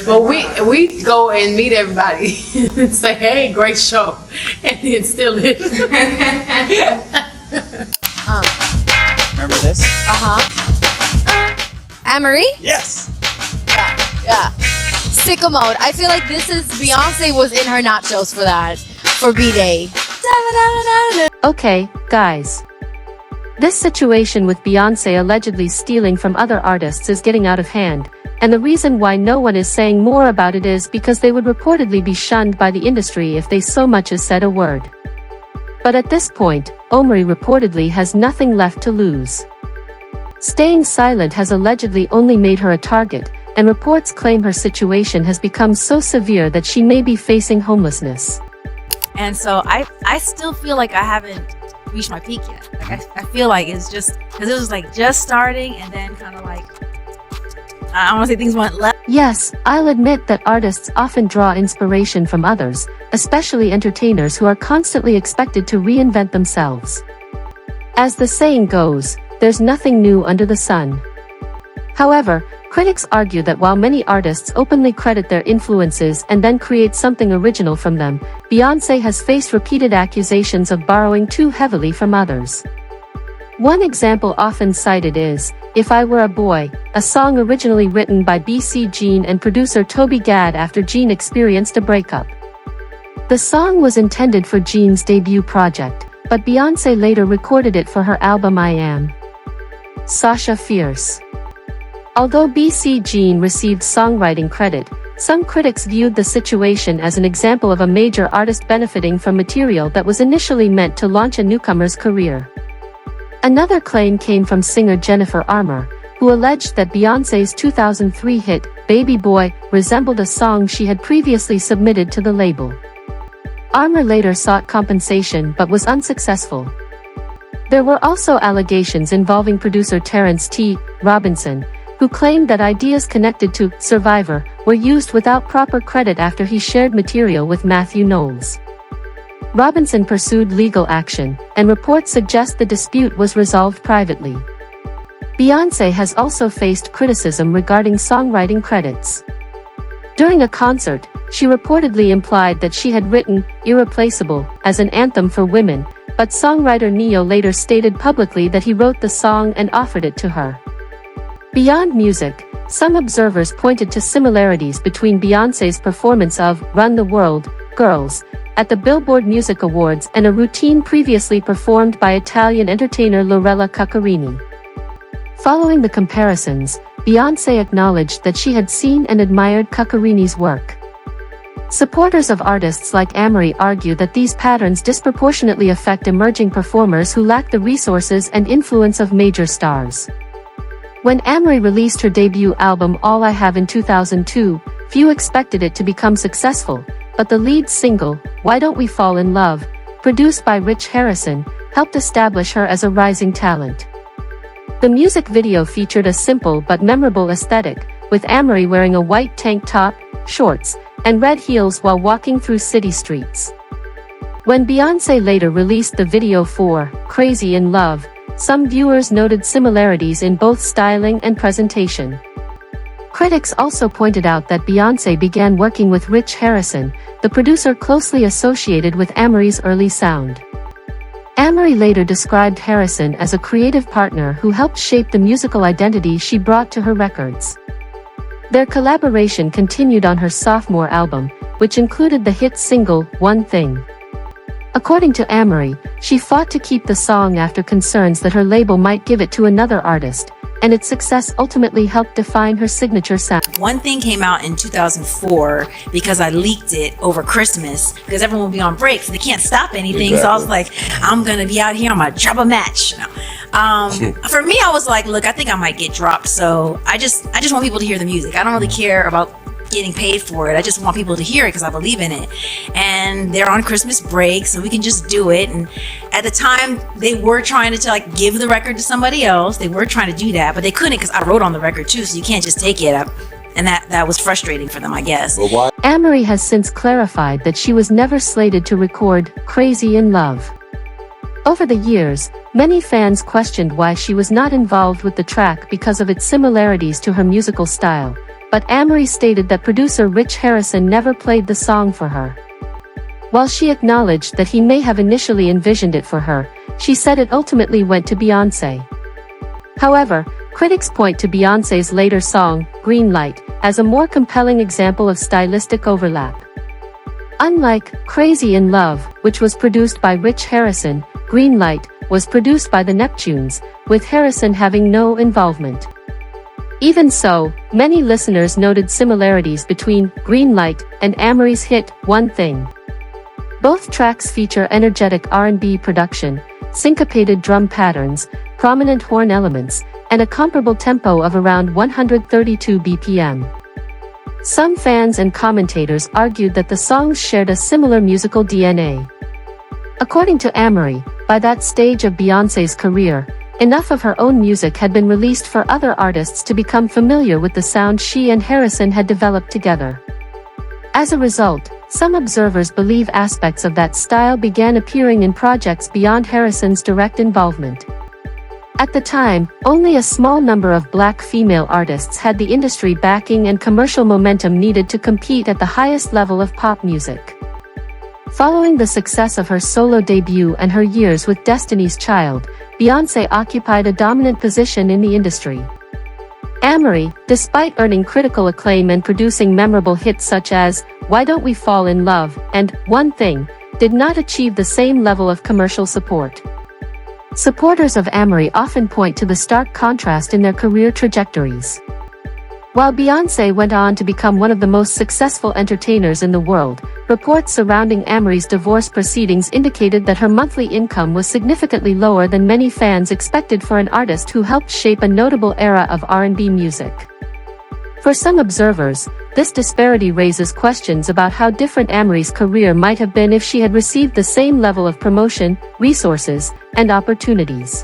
But we go and meet everybody and say, "Hey, great show," and then still live. Remember this? Amerie? Yes. Yeah. Sicko mode. I feel like this is Beyonce was in her nachos for that. For B-Day. Okay, guys. This situation with Beyonce allegedly stealing from other artists is getting out of hand, and the reason why no one is saying more about it is because they would reportedly be shunned by the industry if they so much as said a word. But at this point, Amerie reportedly has nothing left to lose. Staying silent has allegedly only made her a target, and reports claim her situation has become so severe that she may be facing homelessness. And so I still feel like I haven't reached my peak yet. Like I feel like it's just because it was like just starting, and then kind of like I don't want to say things went left. Yes, I'll admit that artists often draw inspiration from others, especially entertainers who are constantly expected to reinvent themselves. As the saying goes, there's nothing new under the sun. However, critics argue that while many artists openly credit their influences and then create something original from them, Beyoncé has faced repeated accusations of borrowing too heavily from others. One example often cited is, "If I Were a Boy," a song originally written by B.C. Jean and producer Toby Gad after Jean experienced a breakup. The song was intended for Jean's debut project, but Beyoncé later recorded it for her album I Am. Sasha Fierce. Although B.C. Jean received songwriting credit, some critics viewed the situation as an example of a major artist benefiting from material that was initially meant to launch a newcomer's career. Another claim came from singer Jennifer Armour, who alleged that Beyoncé's 2003 hit, Baby Boy, resembled a song she had previously submitted to the label. Armour later sought compensation but was unsuccessful. There were also allegations involving producer Terrence T. Robinson, who claimed that ideas connected to Survivor were used without proper credit after he shared material with Matthew Knowles. Robinson pursued legal action, and reports suggest the dispute was resolved privately. Beyoncé has also faced criticism regarding songwriting credits. During a concert, she reportedly implied that she had written Irreplaceable as an anthem for women, but songwriter Ne-Yo later stated publicly that he wrote the song and offered it to her. Beyond music, some observers pointed to similarities between Beyoncé's performance of Run the World, Girls, at the Billboard Music Awards and a routine previously performed by Italian entertainer Lorella Cuccarini. Following the comparisons, Beyoncé acknowledged that she had seen and admired Cuccarini's work. Supporters of artists like Amerie argue that these patterns disproportionately affect emerging performers who lack the resources and influence of major stars. When Amerie released her debut album All I Have in 2002, few expected it to become successful, but the lead single, Why Don't We Fall in Love, produced by Rich Harrison, helped establish her as a rising talent. The music video featured a simple but memorable aesthetic, with Amerie wearing a white tank top, shorts, and red heels while walking through city streets. When Beyoncé later released the video for Crazy in Love, some viewers noted similarities in both styling and presentation. Critics also pointed out that Beyoncé began working with Rich Harrison, the producer closely associated with Amerie's early sound. Amerie later described Harrison as a creative partner who helped shape the musical identity she brought to her records. Their collaboration continued on her sophomore album, which included the hit single, One Thing. According to Amerie, she fought to keep the song after concerns that her label might give it to another artist, and its success ultimately helped define her signature sound. One Thing came out in 2004 because I leaked it over Christmas because everyone will be on break, so they can't stop anything. Exactly. So I was like, I'm gonna be out here, I'm gonna drop a match. For me, I was like, look, I think I might get dropped, so I just want people to hear the music. I don't really care about getting paid for it. I just want people to hear it because I believe in it. And they're on Christmas break, so we can just do it. And at the time, they were trying to like give the record to somebody else. They were trying to do that, but they couldn't because I wrote on the record too, so you can't just take it up. And that was frustrating for them, I guess. Well, why? Amerie has since clarified that she was never slated to record Crazy in Love. Over the years, many fans questioned why she was not involved with the track because of its similarities to her musical style, but Amerie stated that producer Rich Harrison never played the song for her. While she acknowledged that he may have initially envisioned it for her, she said it ultimately went to Beyoncé. However, critics point to Beyoncé's later song, Green Light, as a more compelling example of stylistic overlap. Unlike Crazy in Love, which was produced by Rich Harrison, Green Light was produced by the Neptunes, with Harrison having no involvement. Even so, many listeners noted similarities between Green Light and Amerie's hit, One Thing. Both tracks feature energetic R&B production, syncopated drum patterns, prominent horn elements, and a comparable tempo of around 132 BPM. Some fans and commentators argued that the songs shared a similar musical DNA. According to Amerie, by that stage of Beyoncé's career, enough of her own music had been released for other artists to become familiar with the sound she and Harrison had developed together. As a result, some observers believe aspects of that style began appearing in projects beyond Harrison's direct involvement. At the time, only a small number of black female artists had the industry backing and commercial momentum needed to compete at the highest level of pop music. Following the success of her solo debut and her years with Destiny's Child, Beyoncé occupied a dominant position in the industry. Amerie, despite earning critical acclaim and producing memorable hits such as Why Don't We Fall in Love and One Thing, did not achieve the same level of commercial support. Supporters of Amerie often point to the stark contrast in their career trajectories. While Beyoncé went on to become one of the most successful entertainers in the world, reports surrounding Amerie's divorce proceedings indicated that her monthly income was significantly lower than many fans expected for an artist who helped shape a notable era of R&B music. For some observers, this disparity raises questions about how different Amerie's career might have been if she had received the same level of promotion, resources, and opportunities.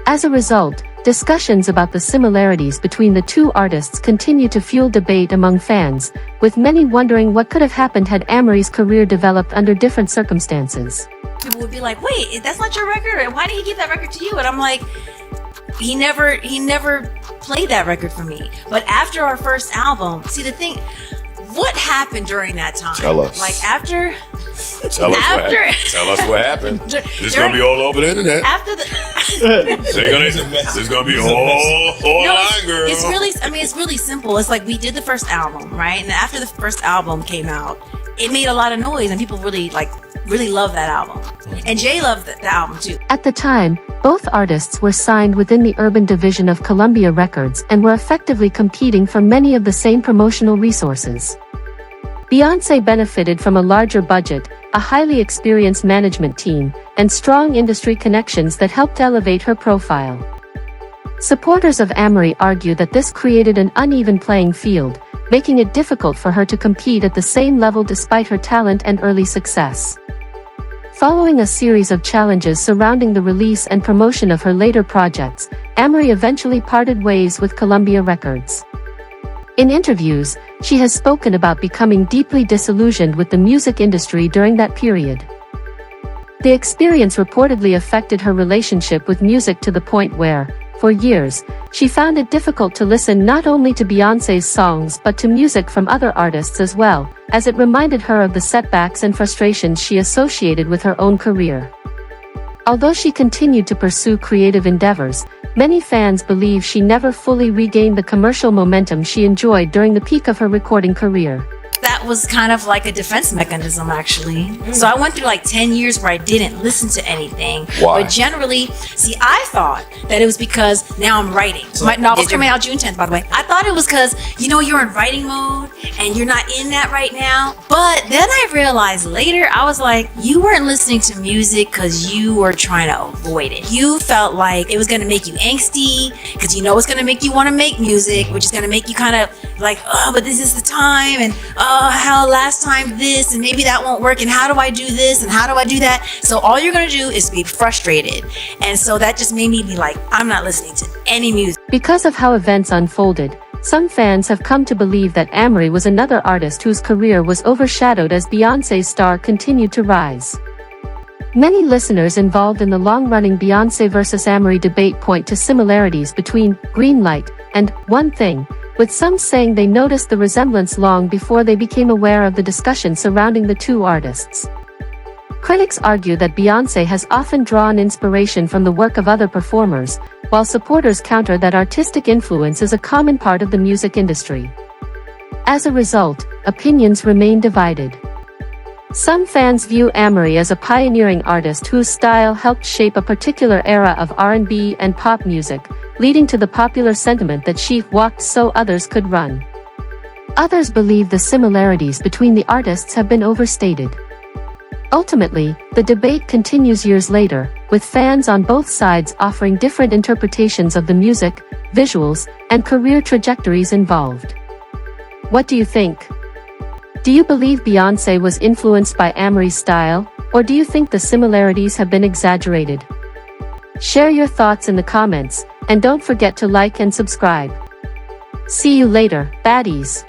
As a result, discussions about the similarities between the two artists continue to fuel debate among fans, with many wondering what could have happened had Amerie's career developed under different circumstances. People would be like, wait, that's not your record? Why did he give that record to you? And I'm like, he never played that record for me. But after our first album, see the thing, what happened during that time? Tell us. Like after... Tell us what happened. It's gonna be all over the internet. After the... There's gonna be a whole line, girl. It's really simple. It's like we did the first album, right? And after the first album came out, it made a lot of noise and people really loved that album. And Jay loved the album too. At the time, both artists were signed within the urban division of Columbia Records and were effectively competing for many of the same promotional resources. Beyoncé benefited from a larger budget, a highly experienced management team, and strong industry connections that helped elevate her profile. Supporters of Amerie argue that this created an uneven playing field, making it difficult for her to compete at the same level despite her talent and early success. Following a series of challenges surrounding the release and promotion of her later projects, Amerie eventually parted ways with Columbia Records. In interviews, she has spoken about becoming deeply disillusioned with the music industry during that period. The experience reportedly affected her relationship with music to the point where, for years, she found it difficult to listen not only to Beyoncé's songs but to music from other artists as well, as it reminded her of the setbacks and frustrations she associated with her own career. Although she continued to pursue creative endeavors, many fans believe she never fully regained the commercial momentum she enjoyed during the peak of her recording career. That was kind of like a defense mechanism, actually. So I went through like 10 years where I didn't listen to anything. Why? But generally, I thought that it was because now I'm writing. So my novel's coming out June 10th, by the way. I thought it was because, you're in writing mode and you're not in that right now. But then I realized later, I was like, you weren't listening to music because you were trying to avoid it. You felt like it was going to make you angsty because it's going to make you want to make music, which is going to make you kind of like, oh, but this is the time, and oh, how last time this, and maybe that won't work, and how do I do this, and how do I do that? So all you're gonna do is be frustrated. And so that just made me be like, I'm not listening to any music. Because of how events unfolded, some fans have come to believe that Amerie was another artist whose career was overshadowed as Beyoncé's star continued to rise. Many listeners involved in the long-running Beyoncé versus Amerie debate point to similarities between Green Light and One Thing, with some saying they noticed the resemblance long before they became aware of the discussion surrounding the two artists. Critics argue that Beyoncé has often drawn inspiration from the work of other performers, while supporters counter that artistic influence is a common part of the music industry. As a result, opinions remain divided. Some fans view Amerie as a pioneering artist whose style helped shape a particular era of R&B and pop music, leading to the popular sentiment that she walked so others could run. Others believe the similarities between the artists have been overstated. Ultimately, the debate continues years later, with fans on both sides offering different interpretations of the music, visuals, and career trajectories involved. What do you think? Do you believe Beyoncé was influenced by Amerie's style, or do you think the similarities have been exaggerated? Share your thoughts in the comments, and don't forget to like and subscribe. See you later, baddies.